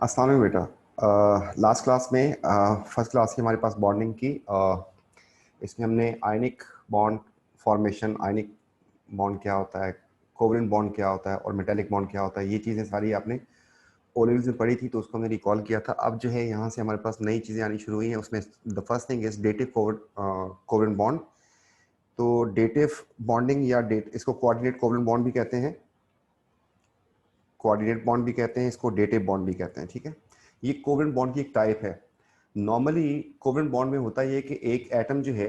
अस्सलाम वालेकुम बेटा। लास्ट क्लास में फर्स्ट क्लास की हमारे पास बॉन्डिंग की। इसमें हमने ionic bond formation, ionic bond क्या होता है, कोवलेंट बॉन्ड क्या होता है और मेटेलिक बॉन्ड क्या होता है, ये चीज़ें सारी आपने ओ लेवल्स में पढ़ी थी, तो उसको हमने रिकॉल किया था। अब जो है यहाँ से हमारे पास नई चीज़ें आनी शुरू हुई हैं। उसमें the first thing is dative covalent bond. तो डेटिव बॉन्डिंग या डेट, इसको कोऑर्डिनेट कोवलेंट बॉन्ड भी कहते हैं, कोऑर्डिनेट बॉन्ड भी कहते हैं, इसको डेटिव बॉन्ड भी कहते हैं। ठीक है, ये कोवेलेंट बॉन्ड की एक टाइप है। नॉर्मली कोवेलेंट बॉन्ड में होता ये कि एक एटम जो है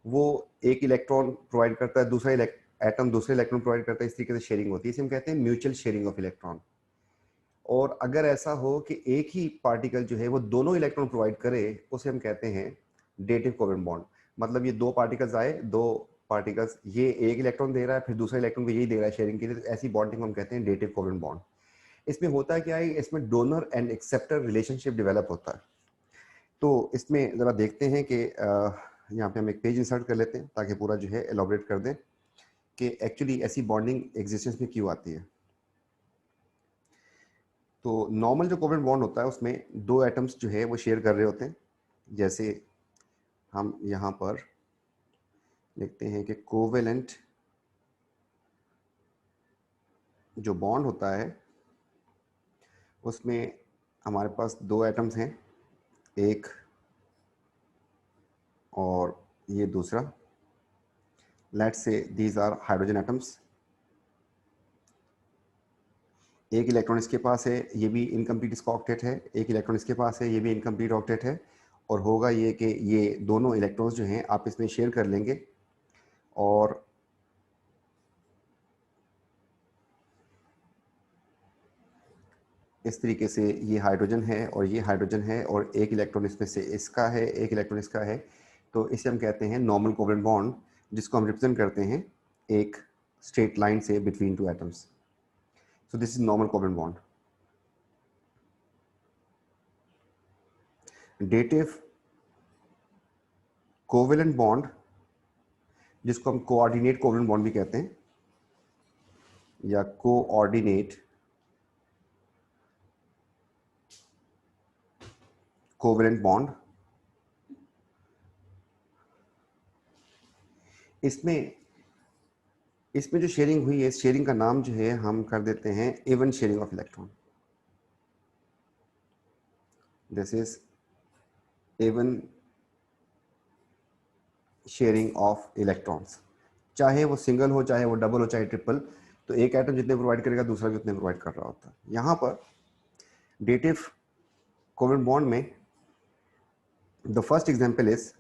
वो एक इलेक्ट्रॉन प्रोवाइड करता है, दूसरा एटम दूसरे इलेक्ट्रॉन प्रोवाइड करता है, इस तरीके से शेयरिंग होती है। इसे हम कहते हैं म्यूचुअल शेयरिंग ऑफ इलेक्ट्रॉन। और अगर ऐसा हो कि एक ही पार्टिकल जो है वो दोनों इलेक्ट्रॉन प्रोवाइड करे, उसे हम कहते हैं डेटिव कोवेलेंट बॉन्ड। मतलब ये दो पार्टिकल्स आए, दो पार्टिकल्स, ये एक इलेक्ट्रॉन दे रहा है, फिर दूसरा इलेक्ट्रॉन को यही दे रहा है शेयरिंग के लिए, तो ऐसी बॉन्डिंग हम कहते हैं डेटिव कोवेलेंट बॉन्ड। इसमें होता है क्या है, इसमें donor and acceptor relationship develop होता है। तो इसमें ज़रा देखते हैं कि यहाँ पे हम एक पेज इंसर्ट कर लेते हैं ताकि पूरा जो है एलॉबरेट कर दें कि एक्चुअली ऐसी बॉन्डिंग एग्जिस्टेंस में क्यों आती है। तो नॉर्मल जो कोवेलेंट बॉन्ड होता है उसमें दो एटम्स जो है वो शेयर कर रहे होते हैं। जैसे हम यहाँ पर लिखते हैं कि कोवेलेंट जो बॉन्ड होता है उसमें हमारे पास दो एटम्स हैं, एक और ये दूसरा। Let's say these are hydrogen atoms. एक इलेक्ट्रॉन इसके पास है, ये भी इनकम्प्लीट इसका ऑक्टेट है, एक इलेक्ट्रॉन इसके पास है, ये भी इनकम्प्लीट ऑक्टेट है। और होगा ये कि ये दोनों इलेक्ट्रॉन्स जो हैं आप इसमें शेयर कर लेंगे, और इस तरीके से ये हाइड्रोजन है और ये हाइड्रोजन है, और एक इलेक्ट्रॉन इसमें से इसका है, एक इलेक्ट्रॉन इसका है। तो इसे हम कहते हैं नॉर्मल कोवेलेंट बॉन्ड, जिसको हम रिप्रेजेंट करते हैं एक स्ट्रेट लाइन से between two atoms. So this is normal covalent bond. Dative covalent bond, जिसको हम कोऑर्डिनेट कोवेलेंट बॉन्ड भी कहते हैं या कोऑर्डिनेट कोवेलेंट बॉन्ड, इसमें इसमें जो शेयरिंग हुई है, इस शेयरिंग का नाम जो है हम कर देते हैं even sharing of electron. This is even sharing of electrons. चाहे वो सिंगल हो, चाहे वो डबल हो, चाहे ट्रिपल, तो एक एटम जितने प्रोवाइड करेगा दूसरा भी उतने प्रोवाइड कर रहा होता है। यहाँ पर डेटिव कोवेलेंट बॉन्ड में the first example is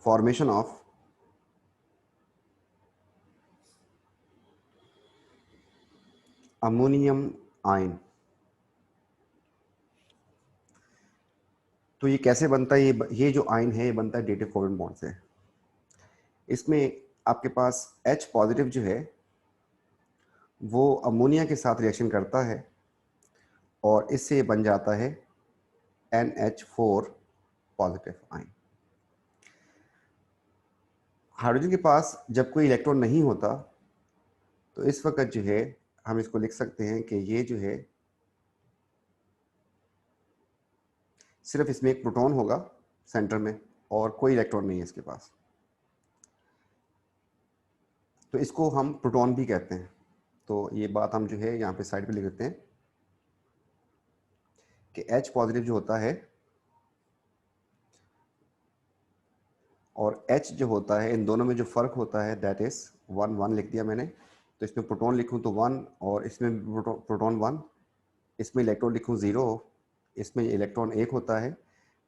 formation of ammonium ion. तो ये कैसे बनता है, ये जो आयन है ये बनता है डेटिव कोवेलेंट बॉन्ड से। इसमें आपके पास H पॉजिटिव जो है वो अमोनिया के साथ रिएक्शन करता है और इससे बन जाता है NH4 पॉजिटिव आयन। हाइड्रोजन के पास जब कोई इलेक्ट्रॉन नहीं होता तो इस वक्त जो है हम इसको लिख सकते हैं कि ये जो है सिर्फ इसमें एक प्रोटॉन होगा सेंटर में और कोई इलेक्ट्रॉन नहीं है इसके पास, तो इसको हम प्रोटॉन भी कहते हैं। तो ये बात हम जो है यहाँ पे साइड पे लिख देते हैं कि H पॉजिटिव जो होता है और H जो होता है, इन दोनों में जो फ़र्क होता है दैट इज़ 1 1 लिख दिया मैंने। तो इसमें प्रोटॉन लिखूँ तो 1, और इसमें प्रोटॉन 1, इसमें इलेक्ट्रॉन लिखूँ 0, इसमें इलेक्ट्रॉन 1 होता है,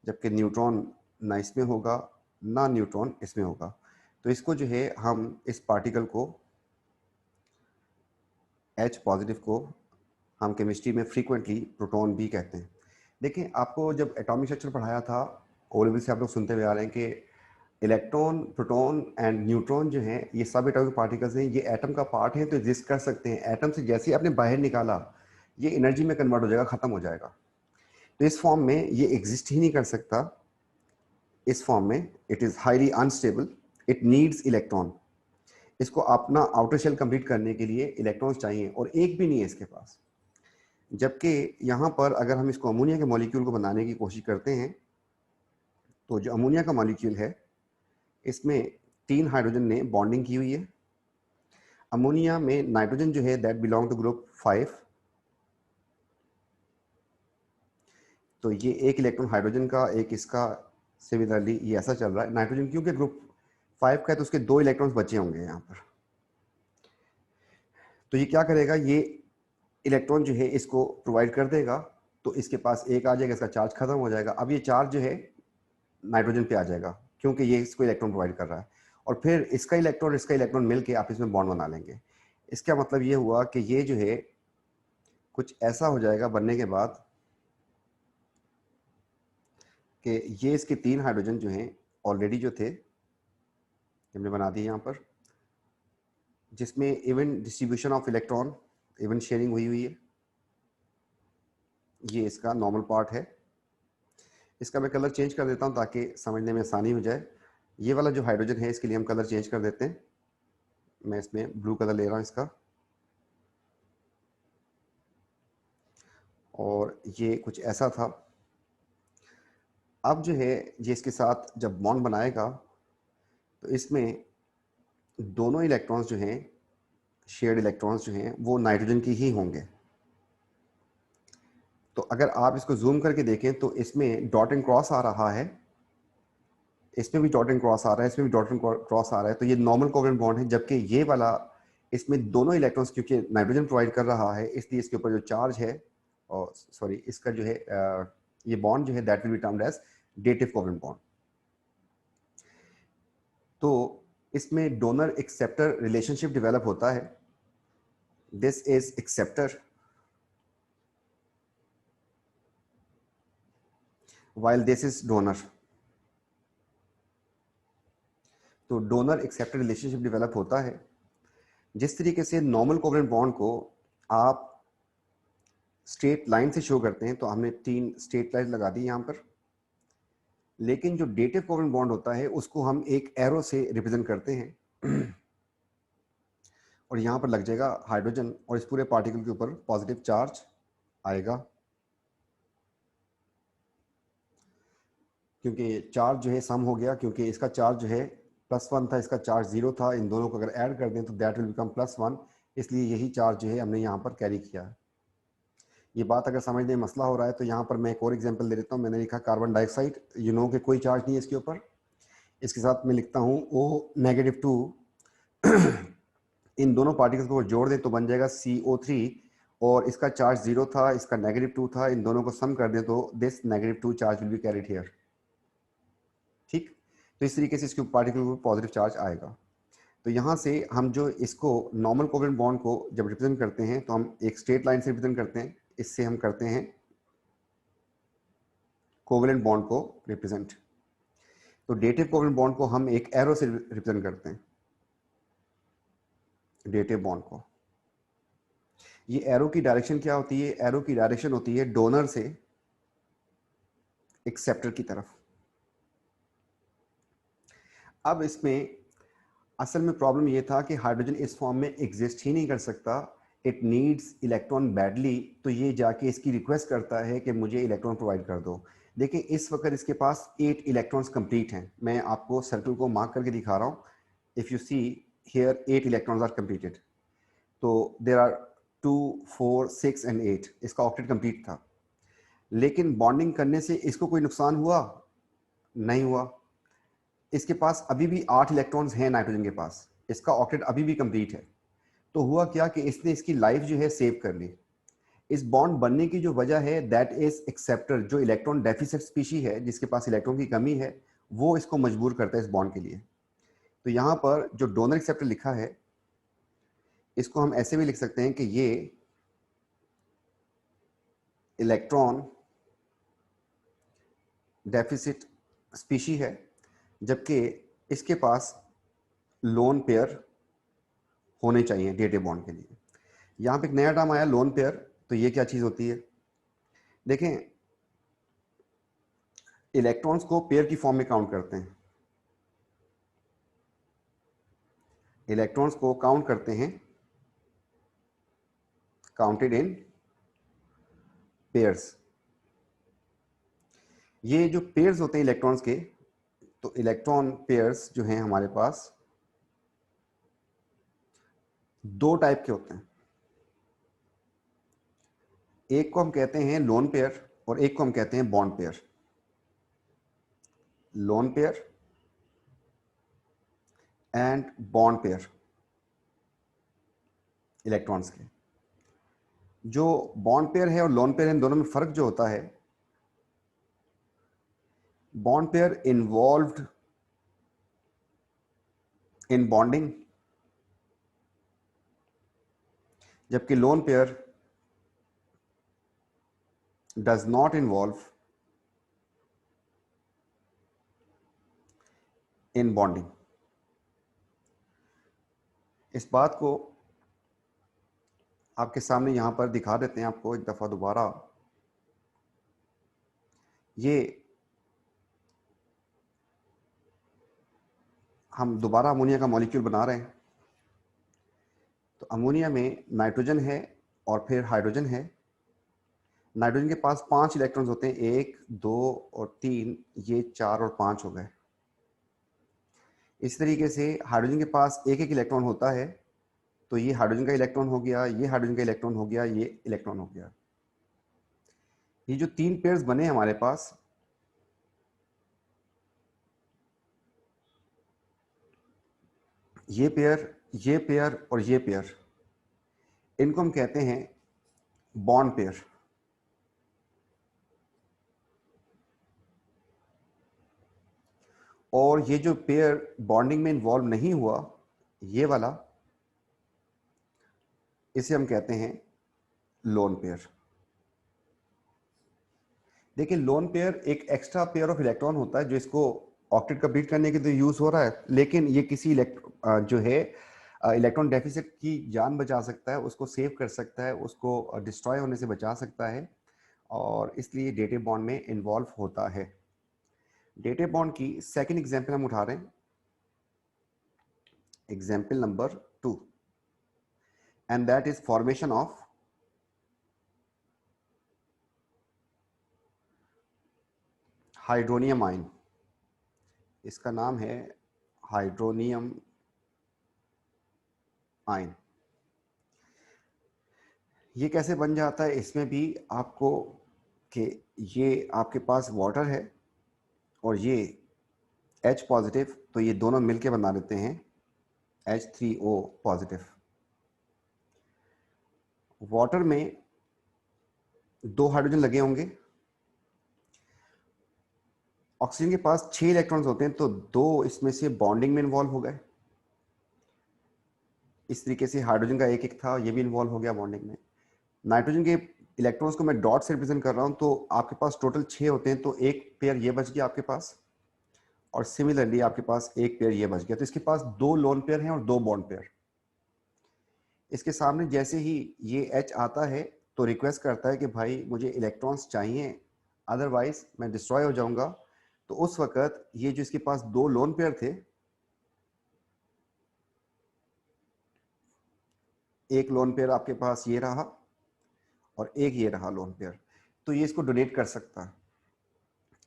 जबकि न्यूट्रॉन ना इसमें होगा ना न्यूट्रॉन इसमें होगा। तो इसको जो है हम इस पार्टिकल को H पॉजिटिव को हम केमिस्ट्री में फ्रीक्वेंटली प्रोटॉन भी कहते हैं। देखिए, आपको जब एटॉमिक स्ट्रक्चर पढ़ाया था ओ लेवल से आप लोग सुनते हुए आ रहे हैं कि इलेक्ट्रॉन, प्रोटॉन एंड न्यूट्रॉन जो हैं ये सब एटॉमिक पार्टिकल्स हैं, ये एटम का पार्ट है तो एग्जिस्ट कर सकते हैं। एटम से जैसे ही आपने बाहर निकाला ये एनर्जी में कन्वर्ट हो जाएगा, ख़त्म हो जाएगा। तो इस फॉर्म में ये एग्जिस्ट ही नहीं कर सकता। इस फॉर्म में it is highly unstable, it needs electron. इसको अपना आउटर शेल कंप्लीट करने के लिए इलेक्ट्रॉन्स चाहिए और एक भी नहीं है इसके पास। जबकि यहाँ पर अगर हम इसको अमोनिया के मॉलिक्यूल को बनाने की कोशिश करते हैं तो जो अमोनिया का मॉलिक्यूल है इसमें 3 हाइड्रोजन ने बॉन्डिंग की हुई है। अमोनिया में नाइट्रोजन जो है दैट बिलोंग टू ग्रुप 5, तो ये एक इलेक्ट्रॉन हाइड्रोजन का, एक इसका, सिमिलरली ये ऐसा चल रहा है। नाइट्रोजन क्योंकि ग्रुप 5 का है तो उसके 2 इलेक्ट्रॉन्स बचे होंगे यहाँ पर। तो ये क्या करेगा, ये इलेक्ट्रॉन जो है इसको प्रोवाइड कर देगा, तो इसके पास एक आ जाएगा, इसका चार्ज खत्म हो जाएगा। अब ये चार्ज जो है नाइट्रोजन पे आ जाएगा क्योंकि ये इसको इलेक्ट्रॉन प्रोवाइड कर रहा है, और फिर इसका इलेक्ट्रॉन मिलके आप इसमें बॉन्ड बना लेंगे। इसका मतलब ये हुआ कि ये जो है कुछ ऐसा हो जाएगा बनने के बाद कि ये इसके 3 हाइड्रोजन जो हैं ऑलरेडी जो थे हमने बना दिए यहाँ पर, जिसमें even distribution of electron, even sharing हुई है। ये इसका नॉर्मल पार्ट है। इसका मैं कलर चेंज कर देता हूँ ताकि समझने में आसानी हो जाए। ये वाला जो हाइड्रोजन है इसके लिए हम कलर चेंज कर देते हैं। मैं इसमें ब्लू कलर ले रहा हूँ इसका, और ये कुछ ऐसा था। अब जो है ये इसके साथ जब बॉन्ड बनाएगा तो इसमें दोनों इलेक्ट्रॉन्स जो हैं, शेयर्ड इलेक्ट्रॉन्स जो हैं, वो नाइट्रोजन की ही होंगे। तो अगर आप इसको जूम करके देखें तो इसमें डॉट एंड क्रॉस आ रहा है, इसमें भी डॉट एंड क्रॉस आ रहा है, इसमें भी डॉट एंड क्रॉस आ रहा है। तो ये नॉर्मल कोवेलेंट बॉन्ड है, जबकि ये वाला इसमें दोनों इलेक्ट्रॉन्स क्योंकि नाइट्रोजन प्रोवाइड कर रहा है इसलिए इसके ऊपर जो चार्ज है, और सॉरी इसका जो है ये बॉन्ड जो है that will be termed as dative covalent bond. तो इसमें डोनर एक्सेप्टर रिलेशनशिप डेवलप होता है। This is acceptor while this is donor। तो डोनर एक्सेप्टर रिलेशनशिप डेवलप होता है। जिस तरीके से नॉर्मल कोवेलेंट बॉन्ड को आप स्ट्रेट लाइन से शो करते हैं, तो हमने 3 स्ट्रेट लाइन लगा दी यहाँ पर, लेकिन जो डेटिव कोवेलेंट बॉन्ड होता है उसको हम एक एरो से रिप्रेजेंट करते हैं और यहाँ पर लग जाएगा हाइड्रोजन, और इस पूरे पार्टिकल के ऊपर पॉजिटिव चार्ज आएगा, क्योंकि चार्ज जो है सम हो गया, क्योंकि इसका चार्ज जो है +1 था, इसका चार्ज 0 था। इन दोनों को अगर ऐड कर दें तो दैट विल बिकम +1, इसलिए यही चार्ज जो है हमने यहाँ पर कैरी किया है। ये बात अगर समझने में मसला हो रहा है तो यहाँ पर मैं एक और एग्जांपल दे देता हूँ। मैंने लिखा कार्बन डाइऑक्साइड, यू नो कि कोई चार्ज नहीं है इसके ऊपर। इसके साथ मैं लिखता हूँ O-2 इन दोनों पार्टिकल्स को जोड़ दें तो बन जाएगा CO3, और इसका चार्ज 0 था, इसका -2 था। इन दोनों को सम कर दें तो this -2 charge will be carried here. ठीक, तो इस तरीके से इसके पार्टिकल को पॉजिटिव चार्ज आएगा। तो यहाँ से हम जो इसको नॉर्मल कोवेलेंट बॉन्ड को जब रिप्रेजेंट करते हैं तो हम एक स्ट्रेट लाइन से रिप्रेजेंट करते हैं। इससे हम करते हैं कोवेलेंट बॉन्ड को रिप्रेजेंट। तो डेटिव कोवेलेंट बॉन्ड को हम एक एरो से रिप्रेजेंट करते हैं, डेटिव बॉन्ड को। ये एरो की डायरेक्शन क्या होती है? एरो की डायरेक्शन होती है डोनर से एक्सेप्टर की तरफ। अब इसमें असल में प्रॉब्लम ये था कि हाइड्रोजन इस फॉर्म में एग्जिस्ट ही नहीं कर सकता, इट नीड्स इलेक्ट्रॉन बैडली। तो ये जाके इसकी रिक्वेस्ट करता है कि मुझे इलेक्ट्रॉन प्रोवाइड कर दो। देखिए इस वक्त इसके पास 8 इलेक्ट्रॉन्स कंप्लीट हैं। मैं आपको सर्कल को मार्क करके दिखा रहा हूँ। If you see here 8 electrons are completed. तो देर आर 2, 4, 6 एंड 8, इसका ऑक्टेट कंप्लीट था। लेकिन बॉन्डिंग करने से इसको कोई नुकसान हुआ? नहीं हुआ। इसके पास अभी भी 8 इलेक्ट्रॉन्स हैं नाइट्रोजन के पास, इसका ऑक्टेट अभी भी कंप्लीट है। तो हुआ क्या कि इसने इसकी लाइफ जो है सेव कर ली। इस बॉन्ड बनने की जो वजह है दैट इज एक्सेप्टर, जो इलेक्ट्रॉन डेफिसिट स्पीशी है, जिसके पास इलेक्ट्रॉन की कमी है, वो इसको मजबूर करता है इस बॉन्ड के लिए। तो यहाँ पर जो डोनर एक्सेप्टर लिखा है इसको हम ऐसे भी लिख सकते हैं कि ये इलेक्ट्रॉन डेफिसिट स्पीशी है, जबकि इसके पास लोन पेयर होने चाहिए डेटिव बॉन्ड के लिए। यहाँ पे एक नया टर्म आया लोन पेयर। तो ये क्या चीज होती है? देखें, इलेक्ट्रॉन्स को पेयर की फॉर्म में काउंट करते हैं। इलेक्ट्रॉन्स को काउंट करते हैं काउंटेड इन पेयर्स। ये जो पेयर्स होते हैं इलेक्ट्रॉन्स के, तो इलेक्ट्रॉन पेयर्स जो हैं हमारे पास दो टाइप के होते हैं। एक को हम कहते हैं लोन पेयर और एक को हम कहते हैं bond pair. Lone pair and bond pair electrons के। जो बॉन्ड पेयर है और लोन पेयर है, इन दोनों में फर्क जो होता है, bond pair involved in bonding, जबकि lone pair does not involve in bonding. इस बात को आपके सामने यहां पर दिखा देते हैं आपको एक दफा दोबारा। ये हम दोबारा अमोनिया का मॉलिक्यूल बना रहे हैं। तो अमोनिया में नाइट्रोजन है और फिर हाइड्रोजन है। नाइट्रोजन के पास 5 इलेक्ट्रॉन्स होते हैं, 1 2 और 3, ये 4 और 5 हो गए। इस तरीके से हाइड्रोजन के पास एक एक इलेक्ट्रॉन होता है, तो ये हाइड्रोजन का इलेक्ट्रॉन हो गया, ये हाइड्रोजन का इलेक्ट्रॉन हो गया, ये इलेक्ट्रॉन हो गया। ये जो 3 पेयर्स बने हमारे पास, ये पेयर, ये पेयर और ये पेयर, इनको हम कहते हैं बॉन्ड पेयर। और ये जो पेयर बॉन्डिंग में इन्वॉल्व नहीं हुआ, ये वाला, इसे हम कहते हैं लोन पेयर। देखिए, लोन पेयर एक एक्स्ट्रा पेयर ऑफ इलेक्ट्रॉन होता है जो इसको ऑक्टेट कंप्लीट करने के लिए यूज हो रहा है, लेकिन ये किसी जो है इलेक्ट्रॉन डेफिसिट की जान बचा सकता है, उसको सेव कर सकता है, उसको डिस्ट्रॉय होने से बचा सकता है, और इसलिए डेटिव बॉन्ड में इन्वॉल्व होता है। डेटिव बॉन्ड की सेकंड एग्जांपल हम उठा रहे हैं, example number 2, and that is formation of hydronium ion. इसका नाम है हाइड्रोनियम आयन। ये कैसे बन जाता है, इसमें भी आपको कि ये आपके पास वाटर है और ये H पॉजिटिव, तो ये दोनों मिलके बना देते हैं H3O पॉजिटिव। वाटर में 2 हाइड्रोजन लगे होंगे, ऑक्सीजन के पास 6 इलेक्ट्रॉन्स होते हैं, तो 2 इसमें से बॉन्डिंग में इन्वॉल्व हो गए। इस तरीके से हाइड्रोजन का एक एक था, ये भी इन्वॉल्व हो गया बॉन्डिंग में। नाइट्रोजन के इलेक्ट्रॉन्स को मैं डॉट से रिप्रेजेंट कर रहा हूं, तो आपके पास टोटल 6 होते हैं, तो एक पेयर ये बच गया आपके पास, और सिमिलरली आपके पास एक पेयर ये बच गया। तो इसके पास 2 लोन पेयर हैं और 2 बॉन्ड पेयर। इसके सामने जैसे ही ये H आता है, तो रिक्वेस्ट करता है कि भाई मुझे इलेक्ट्रॉन्स चाहिए, अदरवाइज मैं डिस्ट्रॉय हो जाऊंगा। तो उस वक्त ये जो इसके पास 2 लोन पेयर थे, एक लोन पेयर आपके पास ये रहा और एक ये रहा लोन पेयर, तो ये इसको डोनेट कर सकता है।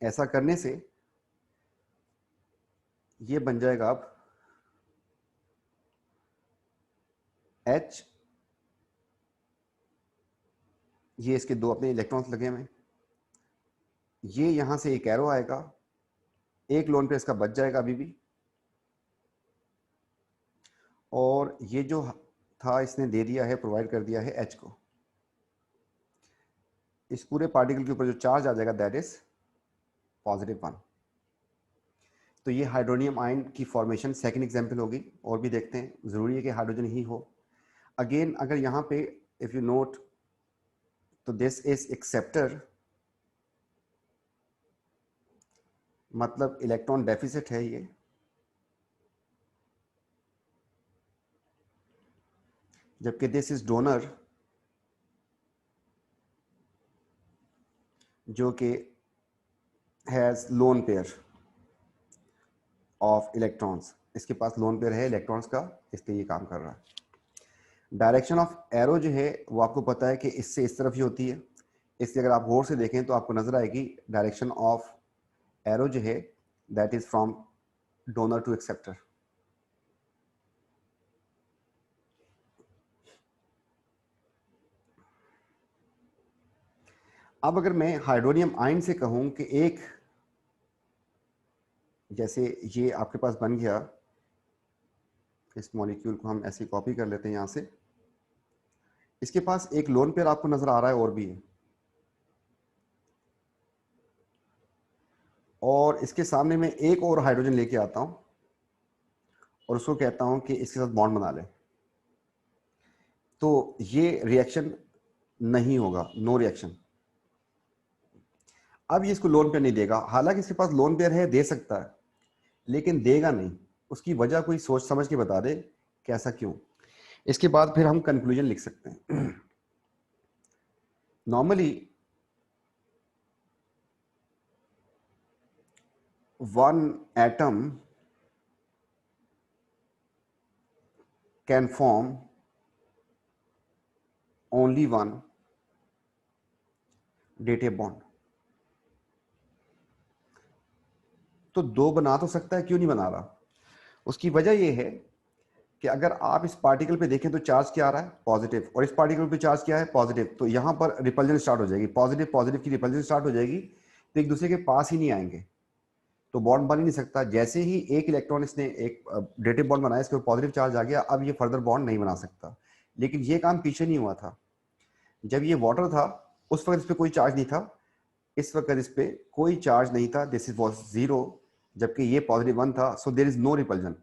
ऐसा करने से ये बन जाएगा अब H, ये इसके 2 अपने इलेक्ट्रॉन्स लगे हुए, ये यहां से एक एरो आएगा, एक लोन पेयर इसका बच जाएगा अभी भी, और ये जो था इसने दे दिया है, प्रोवाइड कर दिया है H को। इस पूरे पार्टिकल के ऊपर जो चार्ज आ जाएगा दैट इज +1। तो ये हाइड्रोनियम आयन की फॉर्मेशन सेकंड एग्जांपल होगी। और भी देखते हैं, जरूरी है कि हाइड्रोजन ही हो। अगेन अगर यहाँ पे इफ यू नोट, तो दिस इज एक्सेप्टर, मतलब इलेक्ट्रॉन डेफिसिट है ये। जबकि दिस इज डोनर, जो कि has lone pair of electrons. इसके पास लोन पेयर है इलेक्ट्रॉन्स का, इसलिए ये काम कर रहा है। डायरेक्शन ऑफ एरो जो है वो आपको पता है कि इससे इस तरफ ही होती है। इसलिए अगर आप गौर से देखें तो आपको नजर आएगी डायरेक्शन ऑफ एरो जो है that is from donor to acceptor. अब अगर मैं हाइड्रोनियम आयन से कहूं कि एक, जैसे ये आपके पास बन गया, इस मॉलिक्यूल को हम ऐसे कॉपी कर लेते हैं यहां से, इसके पास एक लोन पेयर आपको नजर आ रहा है और भी है, और इसके सामने मैं एक और हाइड्रोजन लेके आता हूं और उसको कहता हूं कि इसके साथ बॉन्ड बना ले, तो ये रिएक्शन नहीं होगा, नो रिएक्शन। अब ये इसको लोन पेयर नहीं देगा, हालांकि इसके पास लोन पेयर है, दे सकता है, लेकिन देगा नहीं। उसकी वजह कोई सोच समझ के बता दे, कैसा क्यों। इसके बाद फिर हम कंक्लूजन लिख सकते हैं। Normally one atom can form only one dative bond। तो दो बना तो सकता है, क्यों नहीं बना रहा? उसकी वजह यह है कि अगर आप इस पार्टिकल पे देखें तो चार्ज क्या आ रहा है, पॉजिटिव, और इस पार्टिकल पे चार्ज क्या है, पॉजिटिव, तो यहां पर रिपल्जन स्टार्ट हो जाएगी, पॉजिटिव पॉजिटिव की रिपल्जन स्टार्ट हो जाएगी, तो एक दूसरे के पास ही नहीं आएंगे, तो बॉन्ड बन ही नहीं सकता। जैसे ही एक इलेक्ट्रॉन इसने एक डेटिव बॉन्ड बनाया, इसके ऊपर पॉजिटिव चार्ज आ गया, अब ये फर्दर बॉन्ड नहीं बना सकता। लेकिन ये काम पीछे नहीं हुआ था, जब ये वाटर था उस वक्त इस पर कोई चार्ज नहीं था, इस वक्त इस पर कोई चार्ज नहीं था, दिस इज वॉज जीरो, जबकि ये पॉजिटिव वन था, सो देर इज नो रिपल्जन।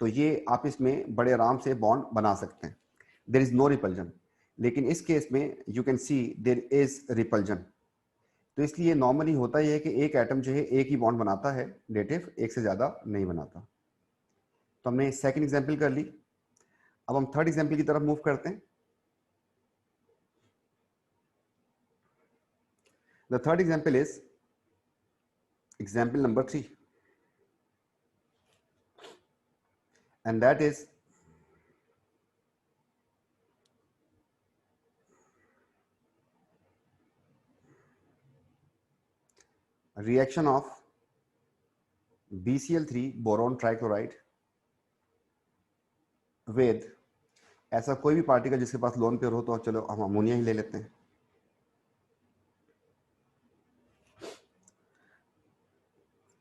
तो ये आप इसमें बड़े आराम से बॉन्ड बना सकते हैं, देर इज नो रिपल्जन। लेकिन इस केस में you can see there is repulsion. तो इसलिए नॉर्मली होता यह है कि एक एटम जो है एक ही बॉन्ड बनाता है डेटिव, एक से ज्यादा नहीं बनाता। तो हमने सेकंड एग्जांपल कर ली, अब हम थर्ड एग्जांपल की तरफ मूव करते हैं। The third example is example number 3, and that is reaction of BCl3 boron trichloride with, ऐसा कोई भी पार्टिकल जिसके पास लोन पेयर हो, तो चलो हम अमोनिया ही ले लेते हैं।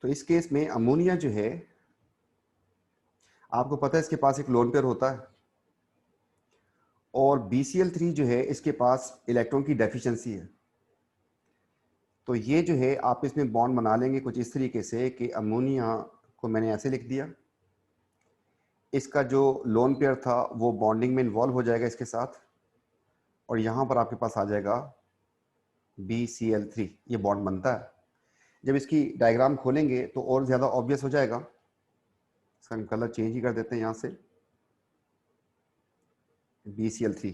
तो इस केस में अमोनिया जो है, आपको पता है इसके पास एक लोन पेयर होता है, और BCl3 जो है इसके पास इलेक्ट्रॉन की डेफिशिएंसी है। तो ये जो है आप इसमें बॉन्ड बना लेंगे कुछ इस तरीके से कि अमोनिया को मैंने ऐसे लिख दिया, इसका जो लोन पेयर था वो बॉन्डिंग में इन्वॉल्व हो जाएगा इसके साथ, और यहां पर आपके पास आ जाएगा BCl3, ये बॉन्ड बनता है। जब इसकी डायग्राम खोलेंगे तो और ज्यादा ऑब्वियस हो जाएगा। इसका कलर चेंज ही कर देते हैं यहां से, BCl3।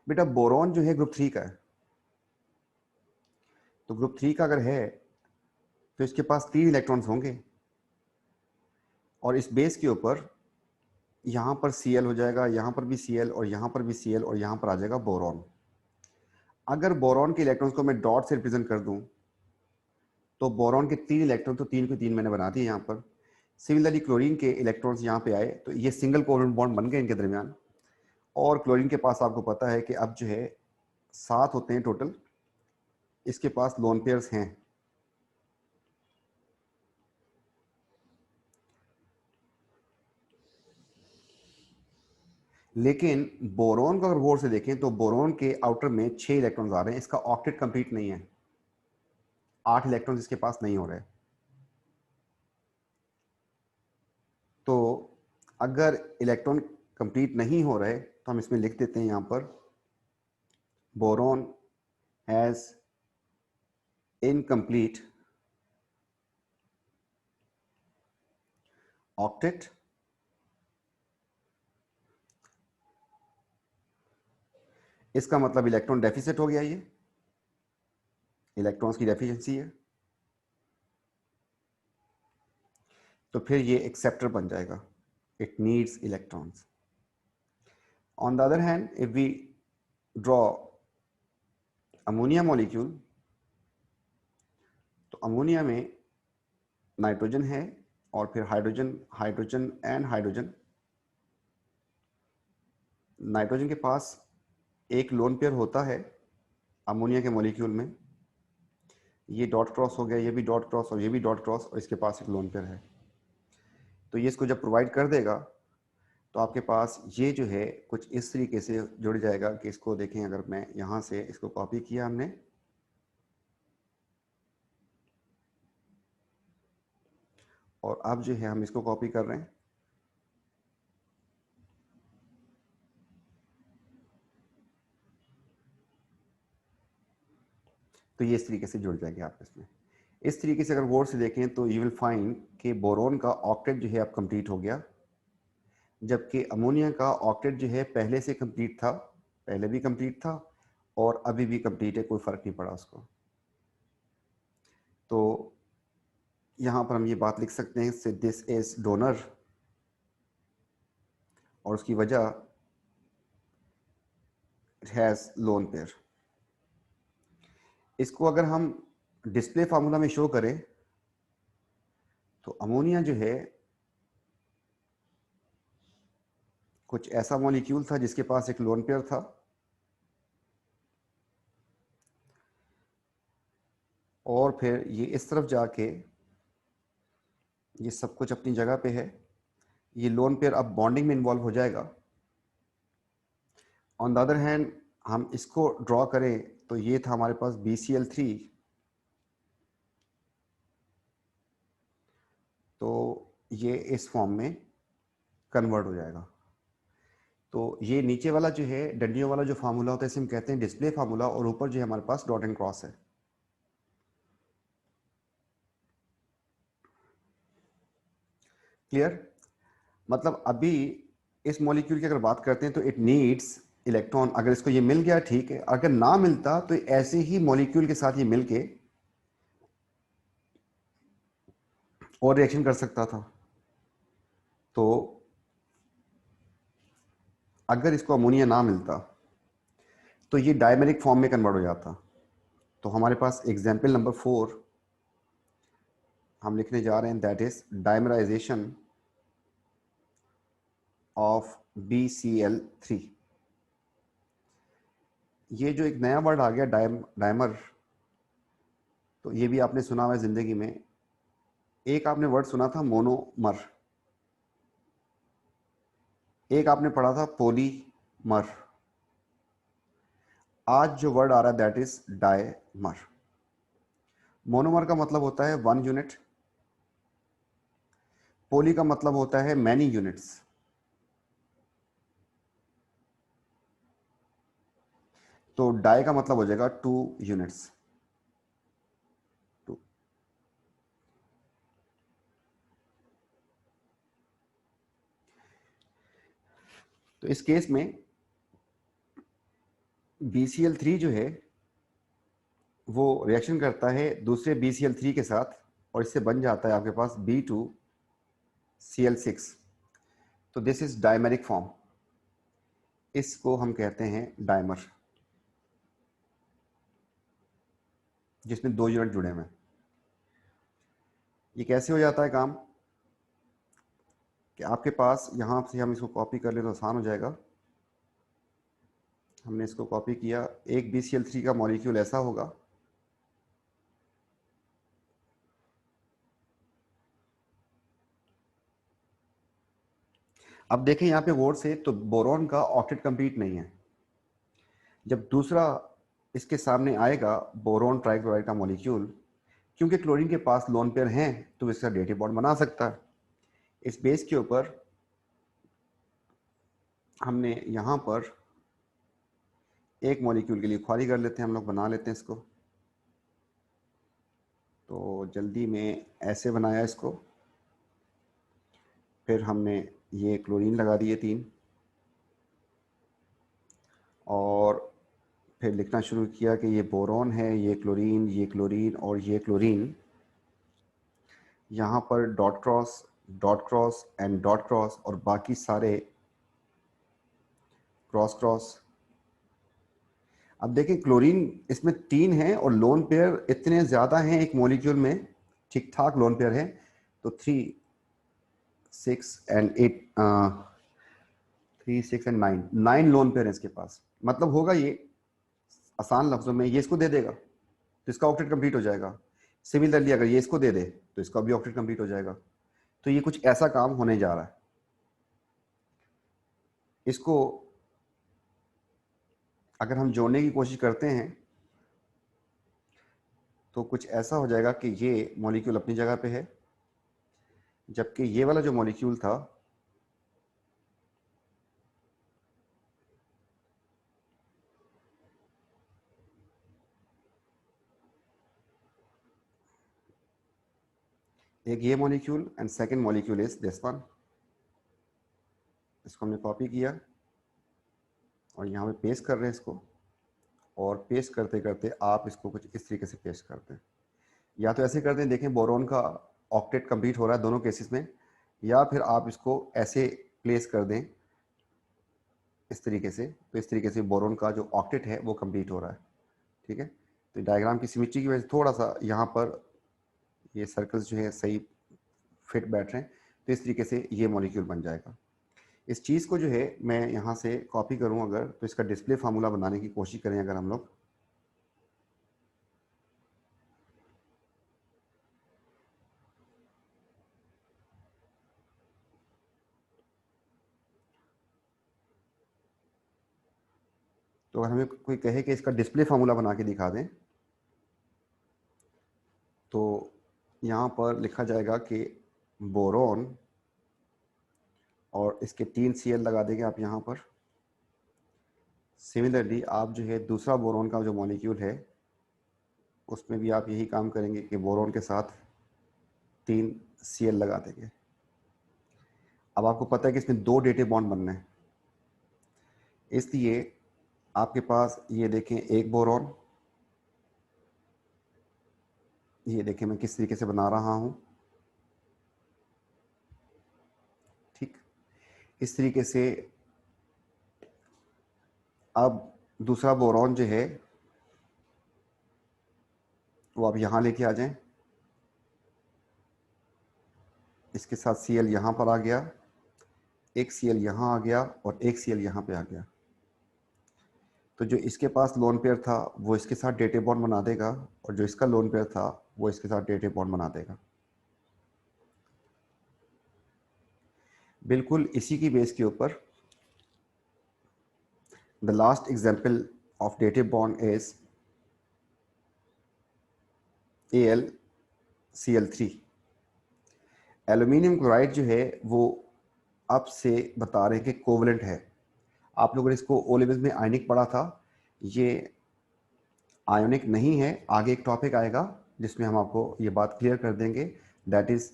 बेटा बोरॉन जो है ग्रुप 3 का है, तो ग्रुप 3 का अगर है तो इसके पास 3 इलेक्ट्रॉन्स होंगे, और इस बेस के ऊपर यहां पर Cl हो जाएगा, यहां पर भी Cl, और यहां पर भी Cl, और यहां पर आ जाएगा बोरॉन। अगर बोरॉन के इलेक्ट्रॉन्स को मैं डॉट से रिप्रेजेंट कर दूं तो बोरॉन के 3 इलेक्ट्रॉन, तो 3 के 3 मैंने बना दिए यहां पर। सिमिलरली क्लोरीन के इलेक्ट्रॉन्स यहां पे आए, तो ये सिंगल कोवेलेंट बॉन्ड बन गए इनके दरमियान। और क्लोरीन के पास आपको पता है कि अब जो है 7 होते हैं टोटल, इसके पास लोन पेयर्स हैं। लेकिन बोरोन को अगर गौर से देखें तो बोरोन के आउटर में 6 इलेक्ट्रॉन्स आ रहे हैं, इसका ऑक्टेट कंप्लीट नहीं है, 8 इलेक्ट्रॉन्स इसके पास नहीं हो रहे। तो अगर इलेक्ट्रॉन कंप्लीट नहीं हो रहे तो हम इसमें लिख देते हैं यहां पर बोरोन हैज इनकम्प्लीट ऑक्टेट, इसका मतलब इलेक्ट्रॉन डेफिसिट हो गया, ये इलेक्ट्रॉन्स की डेफिशिएंसी है, तो फिर ये एक्सेप्टर बन जाएगा, it needs electrons. On the other hand, if we draw ammonia molecule, तो अमोनिया में नाइट्रोजन है और फिर hydrogen, hydrogen and hydrogen. Nitrogen के पास एक लोन पेयर होता है अमोनिया के मॉलिक्यूल में, ये डॉट क्रॉस हो गया, ये भी डॉट क्रॉस और ये भी डॉट क्रॉस, और इसके पास एक लोन पेयर है। तो ये इसको जब प्रोवाइड कर देगा तो आपके पास ये जो है कुछ इस तरीके से जुड़ जाएगा कि इसको देखें, अगर मैं यहाँ से इसको कॉपी किया हमने, और अब जो है हम इसको कॉपी कर रहे हैं, तो ये इस तरीके से जुड़ जाएंगे आपस में। इस तरीके से अगर गौर से देखें तो यू विल फाइंड कि बोरोन का ऑक्टेट जो है अब कंप्लीट हो गया, जबकि अमोनिया का ऑक्टेट जो है पहले से कंप्लीट था, पहले भी कंप्लीट था और अभी भी कंप्लीट है, कोई फ़र्क नहीं पड़ा उसको। तो यहाँ पर हम ये बात लिख सकते हैं से दिस इज डोनर, और उसकी वजह इट हैज़ लोन पेयर। इसको अगर हम डिस्प्ले फार्मूला में शो करें तो अमोनिया जो है कुछ ऐसा मॉलिक्यूल था जिसके पास एक लोन पेयर था, और फिर ये इस तरफ जाके ये सब कुछ अपनी जगह पे है, ये लोन पेयर अब बॉन्डिंग में इन्वॉल्व हो जाएगा। ऑन द अदर हैंड हम इसको ड्रॉ करें तो ये था हमारे पास BCl3, तो ये इस फॉर्म में कन्वर्ट हो जाएगा। तो ये नीचे वाला जो है डंडियों वाला जो फार्मूला होता है इसे हम कहते हैं डिस्प्ले फार्मूला, और ऊपर जो है हमारे पास डॉट एंड क्रॉस है। क्लियर? मतलब अभी इस मॉलिक्यूल की अगर बात करते हैं तो इट नीड्स इलेक्ट्रॉन, अगर इसको ये मिल गया ठीक है, अगर ना मिलता तो ऐसे ही मॉलिक्यूल के साथ ये मिलके और रिएक्शन कर सकता था। तो अगर इसको अमोनिया ना मिलता तो ये डायमेरिक फॉर्म में कन्वर्ट हो जाता। तो हमारे पास एग्जाम्पल नंबर 4 हम लिखने जा रहे हैं, that is dimerisation of BCl3। ये जो एक नया वर्ड आ गया डायमर, तो ये भी आपने सुना हुआ है जिंदगी में। एक आपने वर्ड सुना था मोनोमर, एक आपने पढ़ा था पॉलीमर, आज जो वर्ड आ रहा है दैट इज डायमर। मोनोमर का मतलब होता है 1 यूनिट, पोली का मतलब होता है मैनी यूनिट्स, तो डाई का मतलब हो जाएगा 2 यूनिट्स। तो इस केस में BCl3 जो है वो रिएक्शन करता है दूसरे BCl3 के साथ, और इससे बन जाता है आपके पास B2Cl6। तो दिस इज डायमेरिक फॉर्म, इसको हम कहते हैं डायमर, जिसमें 2 यूनिट जुड़े हुए हैं। ये कैसे हो जाता है काम कि आपके पास यहाँ से हम इसको कॉपी कर ले तो आसान हो जाएगा। हमने इसको कॉपी किया, एक BCl3 का मॉलिक्यूल ऐसा होगा, अब देखें यहाँ पे गौर से, तो बोरॉन का ऑक्टेट कंप्लीट नहीं है। जब दूसरा इसके सामने आएगा बोरॉन ट्राइक्लोराइड का मॉलिक्यूल, क्योंकि क्लोरीन के पास लोन पेयर हैं तो इसका डेटिव बॉन्ड बना सकता है। इस बेस के ऊपर हमने यहाँ पर एक मॉलिक्यूल के लिए ख्वारी कर लेते हैं, हम लोग बना लेते हैं इसको। तो जल्दी में ऐसे बनाया इसको, फिर हमने ये क्लोरीन लगा दिए 3, और फिर लिखना शुरू किया कि ये बोरॉन है, ये क्लोरीन, ये क्लोरीन और ये क्लोरीन। यहाँ पर dot cross and dot cross, और बाकी सारे क्रॉस क्रॉस। अब देखें क्लोरीन इसमें 3 हैं और लोन पेयर इतने ज़्यादा हैं एक मॉलिक्यूल में, ठीक ठाक लोन पेयर है, तो 3, 6 एंड 8, 3, 6 एंड 9, 9 लोन पेयर है इसके पास। मतलब होगा ये, आसान लफ्जों में, ये इसको दे देगा तो इसका ऑक्टेट कंप्लीट हो जाएगा। सिमिलरली अगर ये इसको दे दे तो इसका भी ऑक्टेट कंप्लीट हो जाएगा। तो ये कुछ ऐसा काम होने जा रहा है। इसको अगर हम जोड़ने की कोशिश करते हैं तो कुछ ऐसा हो जाएगा कि ये मॉलिक्यूल अपनी जगह पे है, जबकि ये वाला जो मॉलिक्यूल था एक ये molecule and second molecule is this one. इसको हमने कॉपी किया और यहाँ पे पेस्ट कर रहे हैं इसको, और पेस्ट करते करते आप इसको कुछ इस तरीके से पेस्ट करते हैं। या तो ऐसे करते हैं, देखें बोरोन का ऑक्टेट कंप्लीट हो रहा है दोनों केसेस में, या फिर आप इसको ऐसे प्लेस कर दें इस तरीके से, तो इस तरीके से बोरोन का जो ऑक्टेट है वो कंप्लीट हो रहा है। ठीक है, तो डायग्राम की सिमेट्री की वजह से थोड़ा सा यहाँ पर ये सर्कल्स जो है सही फिट बैठ रहे हैं, तो इस तरीके से ये मॉलिक्यूल बन जाएगा। इस चीज़ को जो है मैं यहाँ से कॉपी करूँ अगर, तो इसका डिस्प्ले फार्मूला बनाने की कोशिश करें अगर हम लोग, तो अगर हमें कोई कहे कि इसका डिस्प्ले फार्मूला बना के दिखा दें, तो यहाँ पर लिखा जाएगा कि बोरोन, और इसके 3 Cl लगा देंगे आप यहाँ पर। सिमिलरली आप जो है दूसरा बोरोन का जो मॉलिक्यूल है उसमें भी आप यही काम करेंगे कि बोरोन के साथ 3 Cl लगा देंगे। अब आपको पता है कि इसमें 2 डेटिव बॉन्ड बनने हैं, इसलिए आपके पास ये देखें एक बोरोन, ये देखें मैं किस तरीके से बना रहा हूँ, ठीक इस तरीके से। अब दूसरा बोरॉन जो है वो आप यहाँ लेके आ जाएं, इसके साथ Cl यहाँ पर आ गया, एक Cl यहाँ आ गया और एक Cl यहाँ पे आ गया। तो जो इसके पास लोन पेयर था वो इसके साथ डेटिव बॉन्ड बना देगा, और जो इसका लोन पेयर था वो इसके साथ डेटिव बॉन्ड बना देगा। बिल्कुल इसी की बेस के ऊपर the last example of dative bond is AlCl3। Aluminium chloride जो है वो अब से बता रहे हैं कि कोवलेंट है। आप लोगों ने इसको ओ लेवल में आयनिक पढ़ा था, ये आयोनिक नहीं है। आगे एक टॉपिक आएगा जिसमें हम आपको ये बात क्लियर कर देंगे, that is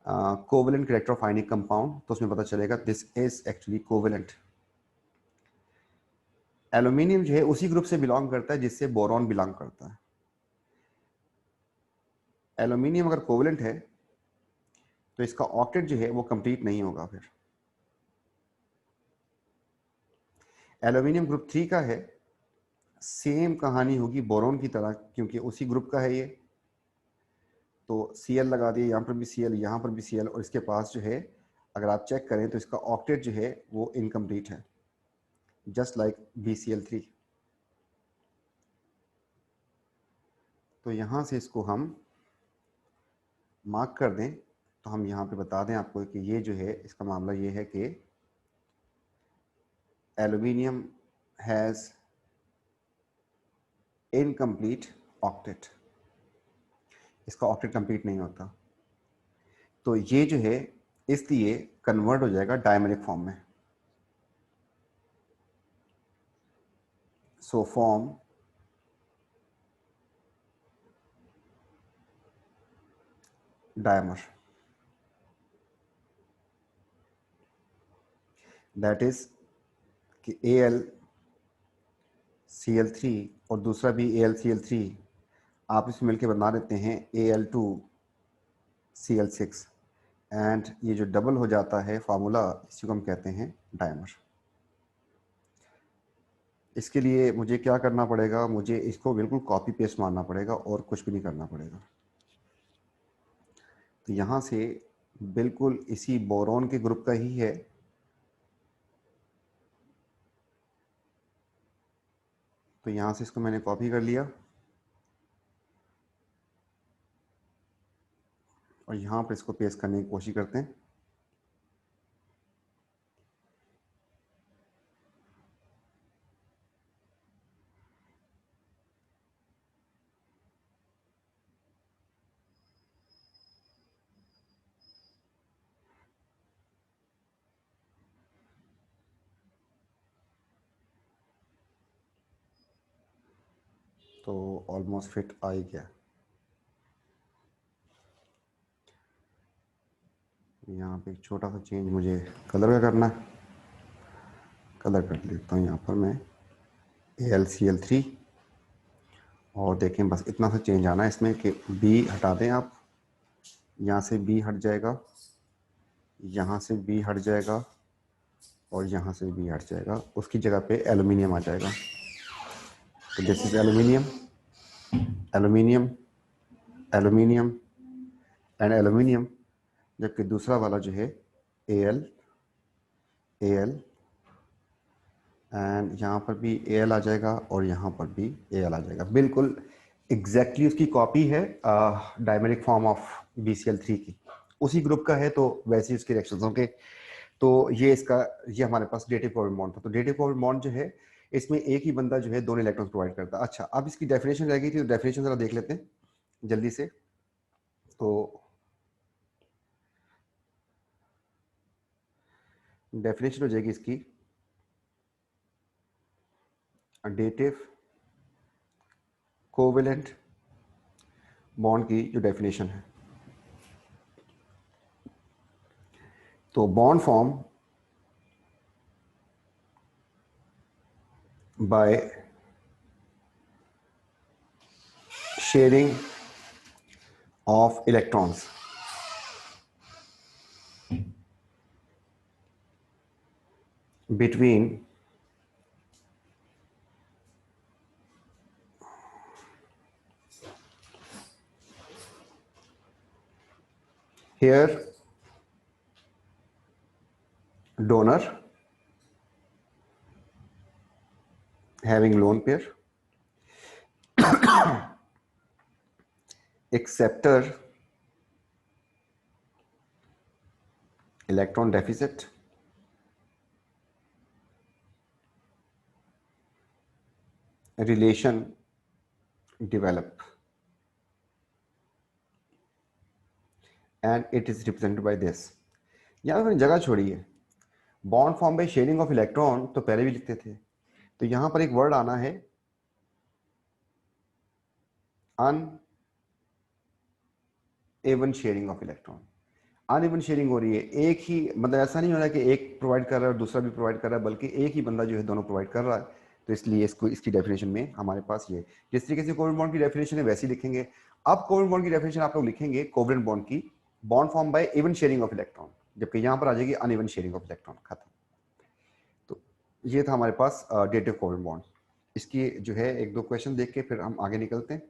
covalent character of ionic compound, तो उसमें पता चलेगा this is actually covalent. Aluminium जो है उसी ग्रुप से बिलोंग करता है जिससे बोरॉन बिलोंग करता है। एल्यूमिनियम अगर कोवेलेंट है तो इसका ऑक्टेट जो है वो कंप्लीट नहीं होगा। फिर एल्यूमिनियम ग्रुप 3 का है, सेम कहानी होगी बोरॉन की तरह, क्योंकि उसी ग्रुप का है ये। तो Cl लगा दिए, यहाँ पर भी Cl, यहाँ पर भी Cl, और इसके पास जो है अगर आप चेक करें तो इसका ऑक्टेट जो है वो इनकम्प्लीट है, जस्ट लाइक BCl3। तो यहाँ से इसको हम मार्क कर दें, तो हम यहाँ पे बता दें आपको कि ये जो है इसका मामला ये है कि एल्यूमिनियम हैज़ इनकम्प्लीट ऑक्टेट, इसका ऑक्टेट कंप्लीट नहीं होता। तो ये जो है इसलिए कन्वर्ट हो जाएगा डायमरिक फॉर्म में। So form dimer, that is कि AlCl3 और दूसरा भी AlCl3 आप इसमें मिलकर बना देते हैं Al2Cl6, एंड ये जो डबल हो जाता है फार्मूला, इसी को हम कहते हैं डायमर। इसके लिए मुझे क्या करना पड़ेगा, मुझे इसको बिल्कुल कॉपी पेस्ट मारना पड़ेगा और कुछ भी नहीं करना पड़ेगा। तो यहाँ से बिल्कुल इसी बोरॉन के ग्रुप का ही है, तो यहाँ से इसको मैंने कॉपी कर लिया और यहाँ पर इसको पेस्ट करने की कोशिश करते हैं। तो ऑलमोस्ट फिट आ ही गया। यहाँ पे एक छोटा सा चेंज मुझे कलर का करना है, कलर कर लेता हूँ यहाँ पर मैं AlCl3, और देखें बस इतना सा चेंज आना है इसमें कि बी हटा दें आप, यहाँ से बी हट जाएगा, यहाँ से बी हट जाएगा और यहाँ से बी हट जाएगा, उसकी जगह पे एल्युमिनियम आ जाएगा। तो this is aluminium, aluminium, aluminium and aluminium, जबकि दूसरा वाला जो है Al, Al एंड यहाँ पर भी Al आ जाएगा और यहाँ पर भी Al आ जाएगा। बिल्कुल एग्जैक्टली उसकी कॉपी है डायमेरिक फॉर्म ऑफ BCl3 की, उसी ग्रुप का है, तो वैसे ही उसके रिएक्शंस होंगे। तो ये इसका, ये हमारे पास डेटिव कोवलेंट बॉन्ड था। तो डेटिव कोवलेंट बॉन्ड जो है, इसमें एक ही बंदा जो है दोनों इलेक्ट्रॉन्स प्रोवाइड करता है। अच्छा, अब इसकी डेफिनेशन रह गई थी, तो डेफिनेशन जरा देख लेते हैं जल्दी से। तो डेफिनेशन हो जाएगी इसकी, डेटिव कोवेलेंट बॉन्ड की जो डेफिनेशन है, तो bond form by sharing of electrons between here donor having lone pair, acceptor electron deficit, relation develop, and it is represented by this। यहाँ मैंने जगह छोड़ी है, bond form by sharing of electron तो पहले भी लिखते थे, तो यहाँ पर एक वर्ड आना है uneven sharing of electron. Uneven sharing हो रही है, एक ही मतलब ऐसा नहीं हो रहा है कि एक प्रोवाइड कर रहा है और दूसरा भी प्रोवाइड कर रहा है, बल्कि एक ही बंदा जो है दोनों प्रोवाइड कर रहा है। तो इसलिए इसको इसकी डेफिनेशन में हमारे पास ये, जिस तरीके से कोवेलेंट बॉन्ड की डेफिनेशन है वैसे ही लिखेंगे। अब कोवेलेंट बॉन्ड की डेफिनेशन आप लोग लिखेंगे कोवेलेंट बॉन्ड की, bond form by even sharing of electron, जबकि यहाँ पर आ जाएगी अनइवन शेयरिंग ऑफ इलेक्ट्रॉन, खत्म। तो ये था हमारे पास डेटिव कोवेलेंट बॉन्ड। इसकी जो है एक दो क्वेश्चन देख के फिर हम आगे निकलते हैं।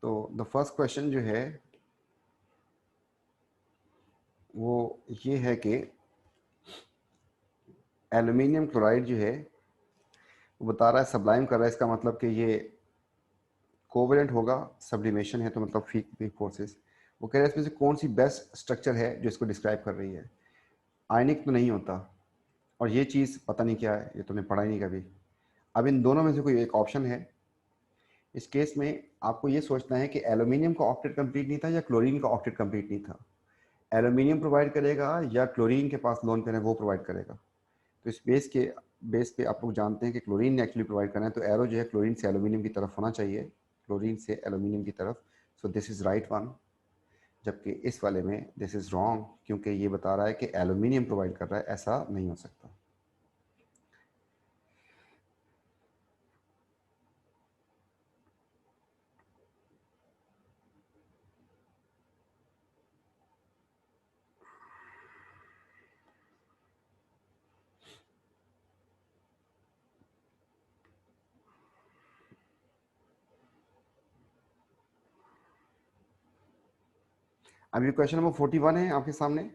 तो द फर्स्ट क्वेश्चन जो है वो ये है कि एल्युमिनियम क्लोराइड जो है वो बता रहा है सब्लाइम कर रहा है, इसका मतलब कि ये कोवेलेंट होगा, सब्लिमेशन है तो मतलब वीक फोर्सेस। वो कह रहा है इसमें से कौन सी बेस्ट स्ट्रक्चर है जो इसको डिस्क्राइब कर रही है। आयनिक तो नहीं होता, और ये चीज़ पता नहीं क्या है, ये तुमने पढ़ा ही नहीं कभी। अब इन दोनों में से कोई एक ऑप्शन है। इस केस में आपको ये सोचना है कि एल्यूमिनियम का ऑक्टेट कंप्लीट नहीं था या क्लोरीन का ऑक्टेट कंप्लीट नहीं था। एल्यूमिनियम प्रोवाइड करेगा या क्लोरीन के पास लोन पेयर है वो प्रोवाइड करेगा। तो इस बेस पे आप लोग जानते हैं कि क्लोरीन ने एक्चुअली प्रोवाइड करना है, तो एरो जो है क्लोरीन से एल्यूमिनियम की तरफ होना चाहिए, क्लोरीन से एल्यूमिनियम की तरफ। So this is right one. जबकि इस वाले में दिस इज़ रॉन्ग, क्योंकि ये बता रहा है कि एल्यूमिनियम प्रोवाइड कर रहा है, ऐसा नहीं हो सकता। अभी क्वेश्चन नंबर 41 है आपके सामने।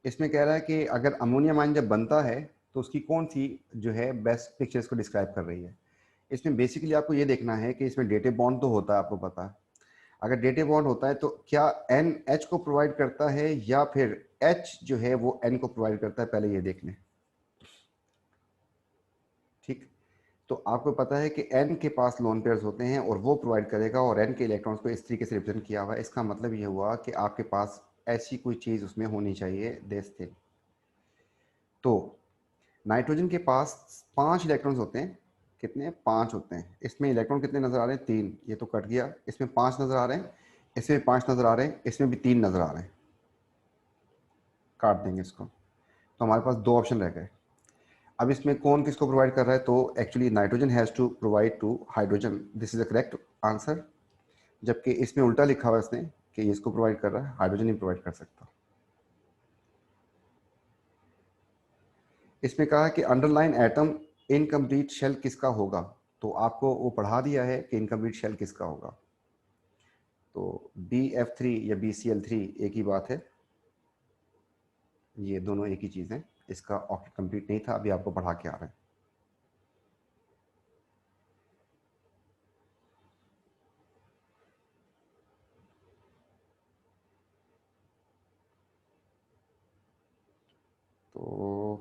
इसमें कह रहा है कि अगर अमोनियम आयन जब बनता है तो उसकी कौन सी जो है बेस्ट पिक्चर्स को डिस्क्राइब कर रही है। इसमें बेसिकली आपको ये देखना है कि इसमें डेटिव बॉन्ड तो होता है, आपको पता है। अगर डेटिव बॉन्ड होता है तो क्या एन एच को प्रोवाइड करता है या फिर एच जो है वो एन को प्रोवाइड करता है, पहले ये देख लें। ठीक, तो आपको पता है कि एन के पास लोन पेयर्स होते हैं और वो प्रोवाइड करेगा, और एन के इलेक्ट्रॉन्स को इस तरीके से रिप्रेजेंट किया हुआ है। इसका मतलब ये हुआ कि आपके पास ऐसी कोई चीज़ उसमें होनी चाहिए, दिस थिंग। तो नाइट्रोजन के पास 5 इलेक्ट्रॉन्स होते हैं। कितने? 5 होते हैं। इसमें इलेक्ट्रॉन कितने नज़र आ रहे हैं? 3। ये तो कट गया। इसमें 5 नज़र आ रहे हैं, इसमें भी 5 नज़र आ रहे हैं, इसमें भी 3 नज़र आ रहे हैं। काट देंगे इसको, तो हमारे पास 2 ऑप्शन रह गए। अब इसमें कौन किसको प्रोवाइड कर रहा है? तो actually nitrogen has to provide two hydrogen, this is the correct answer. जबकि इसमें उल्टा लिखा हुआ है इसने कि ये इसको प्रोवाइड कर रहा है, हाइड्रोजन नहीं प्रोवाइड कर सकता। इसमें कहा है कि अंडरलाइन एटम इनकम्प्लीट शेल किसका होगा। तो आपको वो पढ़ा दिया है कि इनकम्प्लीट शेल किसका होगा। तो BF3 या BCl3 एक ही बात है, ये दोनों एक ही चीज़ है। इसका ऑक्टेट कंप्लीट नहीं था, अभी आपको पढ़ा के आ रहे हैं। तो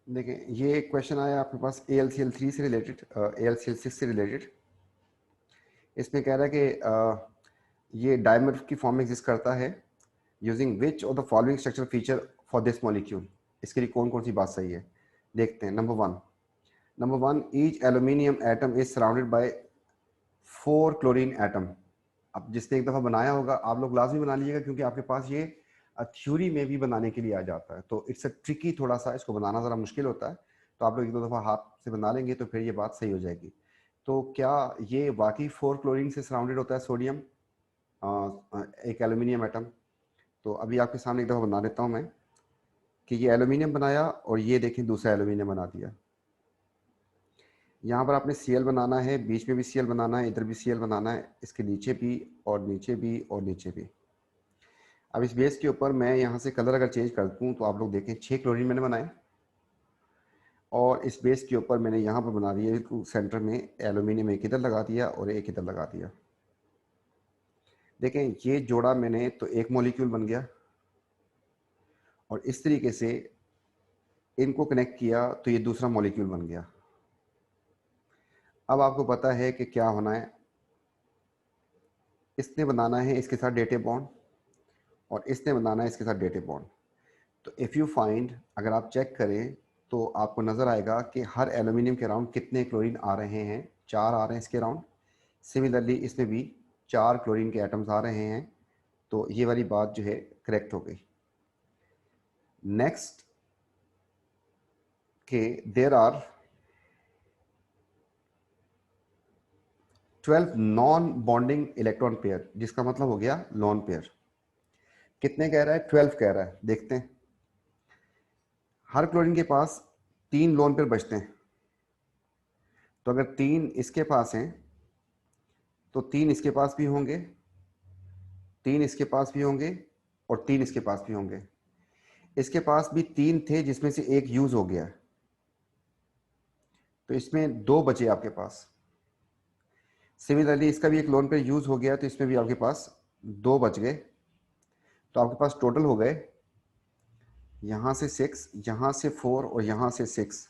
देखें, ये क्वेश्चन आया आपके पास AlCl3 से रिलेटेड, AlCl6 से रिलेटेड। इसमें कह रहा है कि ये डायमर की फॉर्म में एग्जिस्ट करता है, using which of the following structure feature for this molecule. इसके लिए कौन कौन सी बात सही है, देखते हैं। Number one, each aluminium atom is surrounded by 4 chlorine atom. अब जिसने एक दफ़ा बनाया होगा, आप लोग लाजमी बना लीजिएगा, क्योंकि आपके पास ये थ्योरी में भी बनाने के लिए आ जाता है। तो इट्स अ ट्रिकी, थोड़ा सा इसको बनाना ज़रा मुश्किल होता है। तो आप लोग एक दो दफ़ा हाथ से बना लेंगे तो फिर ये बात सही हो जाएगी। तो क्या ये वाकई 4 क्लोरीन से सराउंडेड होता है सोडियम, एक एल्यूमिनियम एटम? तो अभी आपके सामने एक दफ़ा बना देता हूँ मैं, कि ये एल्यूमिनियम बनाया और ये देखें दूसरा एल्यूमिनियम बना दिया। यहाँ पर आपने Cl बनाना है, बीच में भी Cl बनाना है, इधर भी Cl बनाना है, इसके नीचे भी और नीचे भी और नीचे भी। अब इस बेस के ऊपर मैं यहाँ से कलर अगर चेंज कर दूँ तो आप लोग देखें 6 क्लोरीन मैंने बनाए, और इस बेस के ऊपर मैंने यहाँ पर बना दिया सेंटर में एल्यूमिनियम, एक इधर लगा दिया और एक इधर लगा दिया। देखें ये जोड़ा मैंने तो एक मॉलिक्यूल बन गया, और इस तरीके से इनको कनेक्ट किया तो ये दूसरा मॉलिक्यूल बन गया। अब आपको पता है कि क्या होना है, इसने बनाना है इसके साथ डेटिव बॉन्ड, और इसने बनाना है इसके साथ डेटिव बॉन्ड। तो इफ़ यू फाइंड, अगर आप चेक करें तो आपको नज़र आएगा कि हर एल्यूमिनियम के अराउंड कितने क्लोरीन आ रहे हैं, 4 आ रहे हैं इसके अराउंड। सिमिलरली इसमें भी 4 क्लोरीन के एटम्स आ रहे हैं। तो ये वाली बात जो है करेक्ट हो गई। नेक्स्ट कि there are 12 non bonding electron pair, जिसका मतलब हो गया लोन पेयर। कितने कह रहा है? 12 कह रहा है। देखते हैं, हर क्लोरीन के पास 3 लोन पेयर बचते हैं, तो अगर 3 इसके पास हैं तो 3 इसके पास भी होंगे, 3 इसके पास भी होंगे और 3 इसके पास भी होंगे। इसके पास भी 3 थे जिसमें से एक यूज हो गया, तो इसमें 2 बचे आपके पास। सिमिलरली इसका भी एक लोन पेयर यूज हो गया, तो इसमें भी आपके पास 2 बच गए। तो आपके पास टोटल हो गए यहां से 6, यहां से 4 और यहां से 6।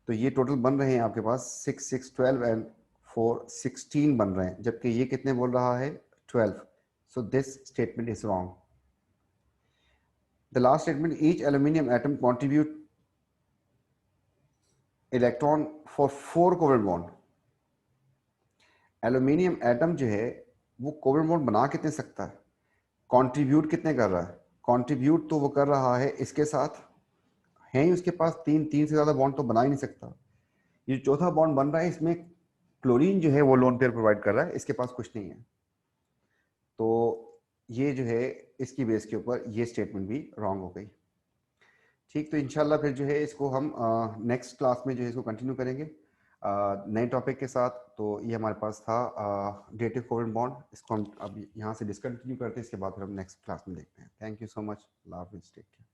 तो ये टोटल बन रहे हैं आपके पास 6 6 12 एंड 4 16 बन रहे हैं, जबकि ये कितने बोल रहा है? 12। So this statement is wrong. The last statement, each aluminium atom contribute electron for 4 covalent bond. Aluminium atom जो है वो कोवेलेंट बॉन्ड बना कितने सकता है? कंट्रीब्यूट कितने कर रहा है? कंट्रीब्यूट तो वो कर रहा है इसके साथ, है ही उसके पास 3 से ज्यादा बॉन्ड तो बना ही नहीं सकता। ये चौथा बॉन्ड बन रहा है, इसमें क्लोरीन जो है वो लोन पेयर प्रोवाइड कर रहा है, इसके पास कुछ नहीं है। तो ये जो है इसकी बेस के ऊपर ये स्टेटमेंट भी रॉन्ग हो गई। ठीक, तो इंशाल्लाह फिर जो है इसको हम नेक्स्ट क्लास में जो है इसको कंटिन्यू करेंगे नए टॉपिक के साथ। तो ये हमारे पास था डेटिव कोवेलेंट बॉन्ड, इसको हम अब यहाँ से डिसकंटिन्यू करते हैं, इसके बाद फिर हम नेक्स्ट क्लास में देखते हैं। थैंक यू सो मच, अल्लाह हाफिज़, टेक केयर।